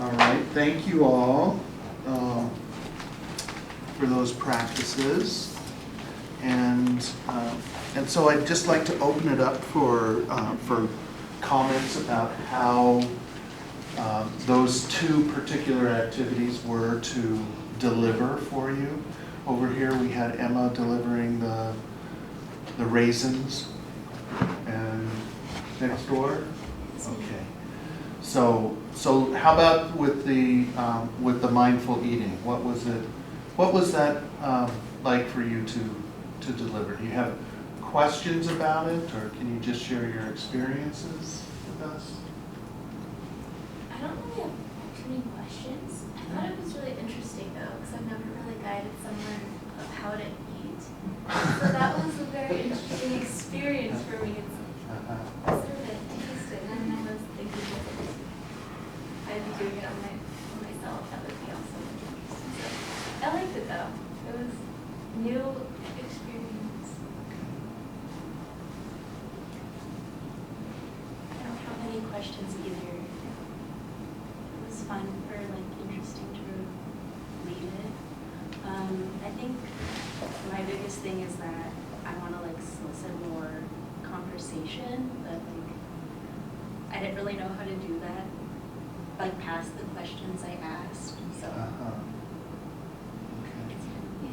All right, thank you all for those practices. And so I'd just like to open it up for comments about how those two particular activities were to deliver for you. Over here we had Emma delivering the raisins, and next door? Okay. So how about with the mindful eating? What was that like for you to deliver? Do you have questions about it, or can you just share your experiences with us? I don't really have too many questions. I thought it was really interesting though, because I've never really guided someone of how to eat. So that was a very interesting experience for me. It's sort of a taste it, and I was thinking if I'd be doing it on myself, that would be also interesting. So I liked it though. It was new experience. I don't have any questions either. It was fun or like interesting to lead it. I think my biggest thing is that I want to like solicit more conversation, but like I didn't really know how to do that, like past the questions I asked. So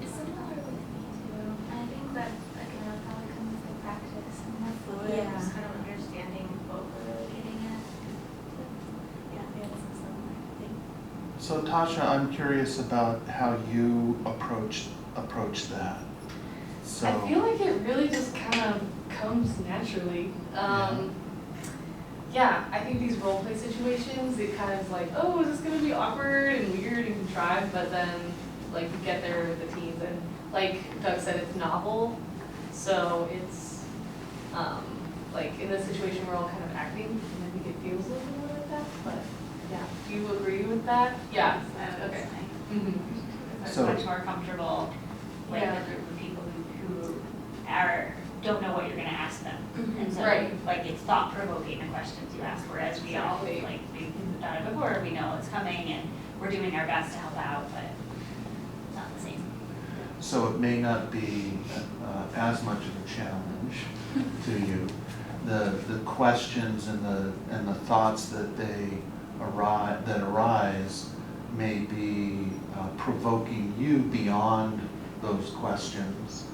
it's similar with me too. I think that again it probably comes with like practice and more fluid, just kind of understanding what we're really getting at. Yeah, it's a similar thing. So Tasha, I'm curious about how you approach that. So I feel like it really just kind of comes naturally. Yeah, I think these role play situations, it kind of is like, oh, is this going to be awkward and weird and contrived? But then, like, you get there with the teens, and like Doug said, it's novel. So it's, like, in this situation, we're all kind of acting, and I think it feels a little bit like that. But yeah, do you agree with that? Yeah. Okay. It's So- much more comfortable, like a group of people who don't know what you're going to ask them. And so, Right. like, it's thought-provoking, the questions you ask, whereas we all, Exactly. like, we've done it before, we know it's coming, and we're doing our best to help out, but it's not the same. So it may not be as much of a challenge to you. The questions and the thoughts that arise may be provoking you beyond those questions.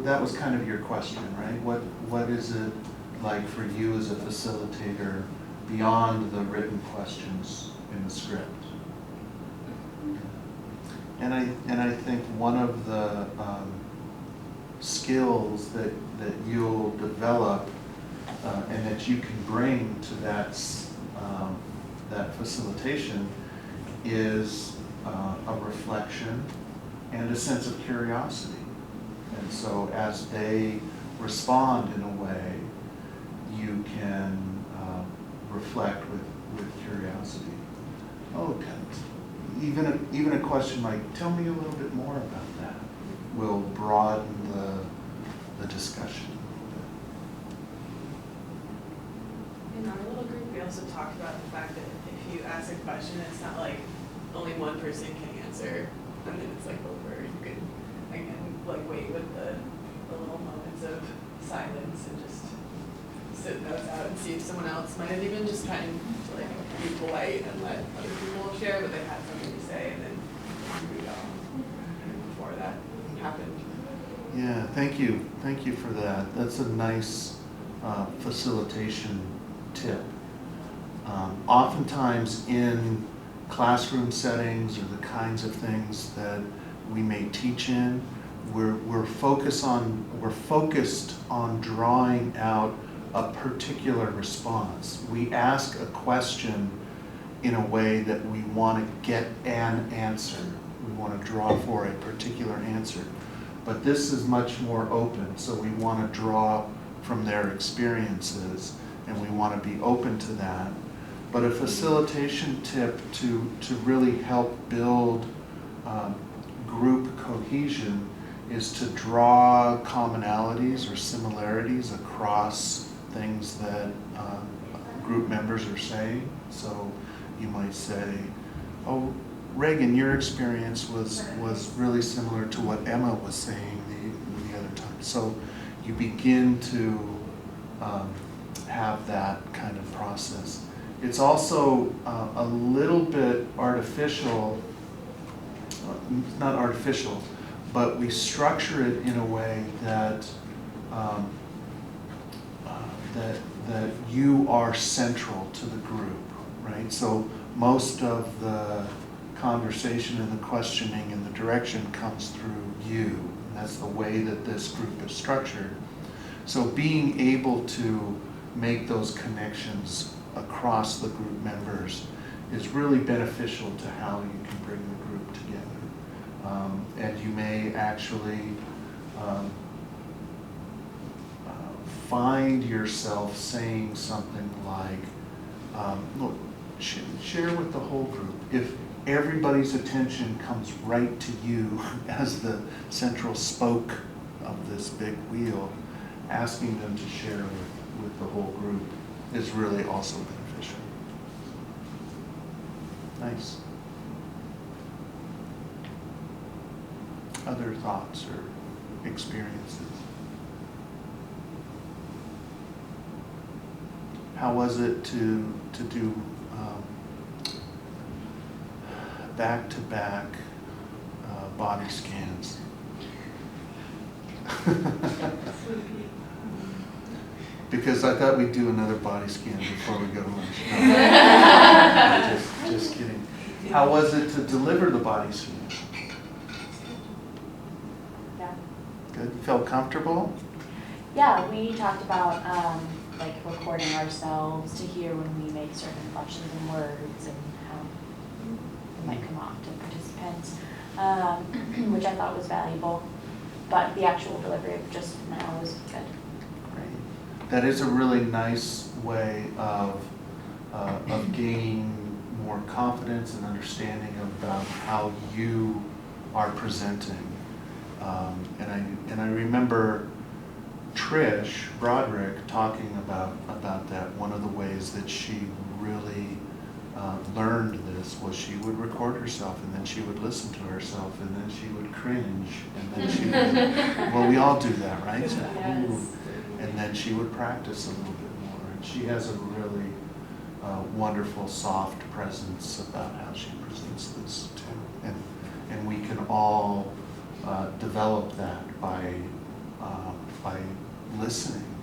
That was kind of your question, right? What is it like for you as a facilitator beyond the written questions in the script? And I think one of the skills that you'll develop and that you can bring to that facilitation is a reflection and a sense of curiosity. And so as they respond in a way, you can reflect with curiosity. Oh, even a question like, tell me a little bit more about that, will broaden the discussion a little bit. In our little group, we also talked about the fact that if you ask a question, it's not like only one person can answer, and then it's like over. You can, again, like wait with the little moments of silence and just sit those out and see if someone else might have even just kind of like be polite and let other people share, but they had something to say, and then we go before that happened. Yeah, thank you for that. That's a nice facilitation tip. Oftentimes in classroom settings or the kinds of things that we may teach in, we're focused on drawing out a particular response. We ask a question in a way that we want to get an answer. We want to draw for a particular answer. But this is much more open, so we want to draw from their experiences, and we want to be open to that. But a facilitation tip to really help build group cohesion is to draw commonalities or similarities across things that group members are saying. So you might say, oh, Reagan, your experience was really similar to what Emma was saying the other time. So you begin to have that kind of process. It's also a little bit artificial, not artificial, but we structure it in a way that that you are central to the group, right? So most of the conversation and the questioning and the direction comes through you. And that's the way that this group is structured. So being able to make those connections across the group members is really beneficial to how you can bring the group together. And you may actually find yourself saying something like, look, share with the whole group. If everybody's attention comes right to you as the central spoke of this big wheel, asking them to share with the whole group is really also beneficial. Nice. Other thoughts or experiences? How was it to do back-to-back body scans? Because I thought we'd do another body scan before we go to lunch. No, just kidding. How was it to deliver the body scan? Yeah. Good. Felt comfortable? Yeah, we talked about like recording ourselves to hear when we make certain inflections and words and how it might come off to participants, which I thought was valuable. But the actual delivery of just now was good. Great. That is a really nice way of gaining more confidence and understanding about how you are presenting. And I remember Trish Broderick talking about that. One of the ways that she really learned this was she would record herself, and then she would listen to herself, and then she would cringe, and then she would, well, we all do that, right? So, ooh. And then she would practice a little bit more. And she has a really wonderful, soft presence about how she presents this too. And we can all develop that by listening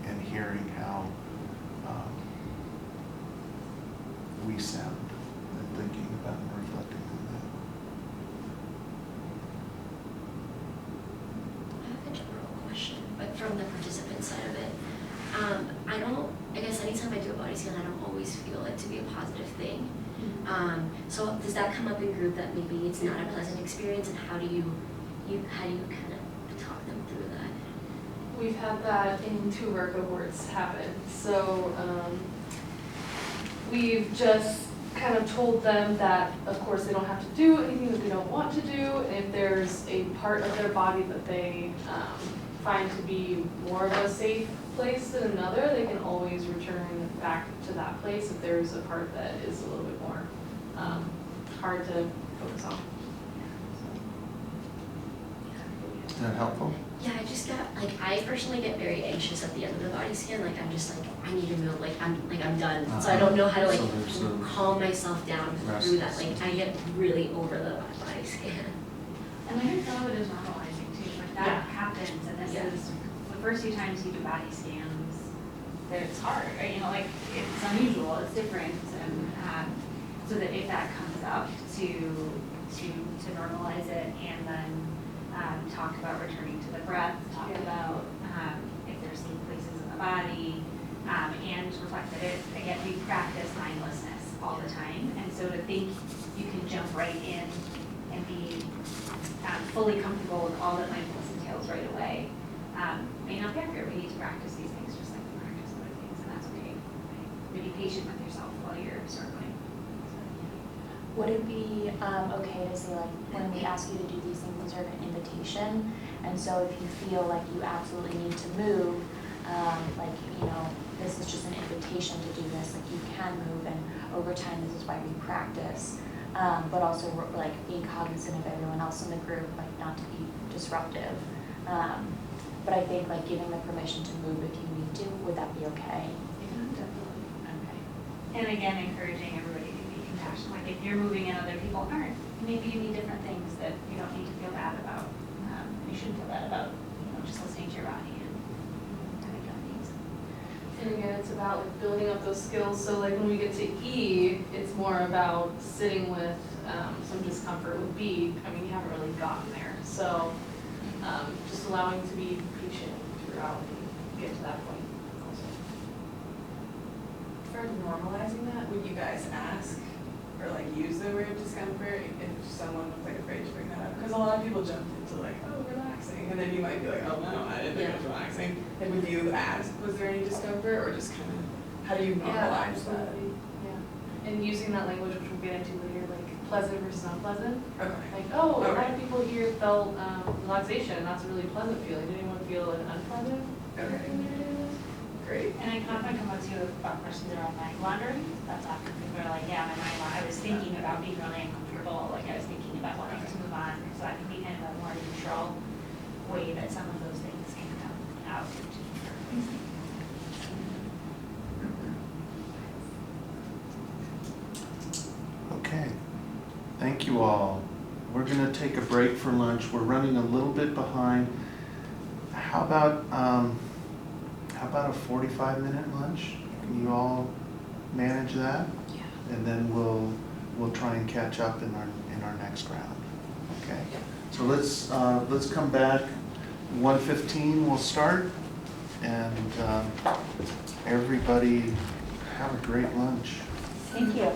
and hearing how we sound and thinking about and reflecting on I have a general question, but from the participant side of it. I guess anytime I do a body scan, I don't always feel it to be a positive thing. So does that come up in group that maybe it's not a pleasant experience, and how do you kind of talk them through that? We've had that in 2 of our cohorts happen. So we've just kind of told them that, of course, they don't have to do anything that they don't want to do. And if there's a part of their body that they find to be more of a safe place than another, they can always return back to that place if there's a part that is a little bit more hard to focus on. that. Is that helpful? Yeah, I personally get very anxious at the end of the body scan. Like, I'm just like, I need to move, I'm done. So I don't know how to So there's a calm myself down through that. restless. Like, I get really over the body scan. And I think some of it is normalizing too, like that Yeah. happens, and this Yeah. is, the first few times you do body scans, that it's hard, right? You know, like, it's unusual, it's different, and, so that if that comes up, to normalize it, and then, talk about returning to the breath, talk about, if there's safe places in the body, and reflect that again, we practice mindlessness all the time, and so to think you can jump right in and be fully comfortable with all that mindfulness entails right away may not be accurate. We need to practice these things just like we practice other things, and that's okay. Right? Be patient with yourself while you're struggling. Would it be okay to say, like, when we ask you to do these things, these are an invitation, and so if you feel like you absolutely need to move, like, you know, this is just an invitation to do this, like you can move, and over time, this is why we practice. But also like being cognizant of everyone else in the group, like not to be disruptive. But I think like giving the permission to move if you need to, would that be okay? Definitely. Okay. And again, encouraging everybody to be compassionate, like if you're moving and other people aren't, maybe you need different things that you don't need to feel bad about. You shouldn't feel bad about, just listening to your body and having your needs. And again, it's about like building up those skills, so like when we get to E, it's more about sitting with some discomfort. With B, I mean, you haven't really gotten there, so just allowing to be patient throughout and get to that point also. For normalizing that, would you guys ask or like use the word discomfort if someone was like afraid to bring that up? Because a lot of people jump into like, oh, relaxing, and then you might be like, oh no, I didn't think it was relaxing. Like, would you ask, was there any discomfort, or just kind of, how do you normalize that? Absolutely. Yeah, and using that language, which we'll get into later, like pleasant versus unpleasant. Okay. Like, oh, a lot Okay. of people here felt relaxation, and that's a really pleasant feeling. Did anyone feel an unpleasant? Okay. feeling when you're doing this? Great. And I often come up to about questions around mind wandering. That's often people are like, yeah, my mind I was thinking about being really uncomfortable, like I was thinking about wanting to move on. So that can be kind of a more neutral way that some of those things can come out. Okay, thank you all. We're gonna take a break for lunch. We're running a little bit behind. How about a 45-minute lunch? Can you all manage that? Yeah. And then we'll try and catch up in our next round. Okay? So let's come back. 1:15 we'll start, and everybody have a great lunch. Thank you.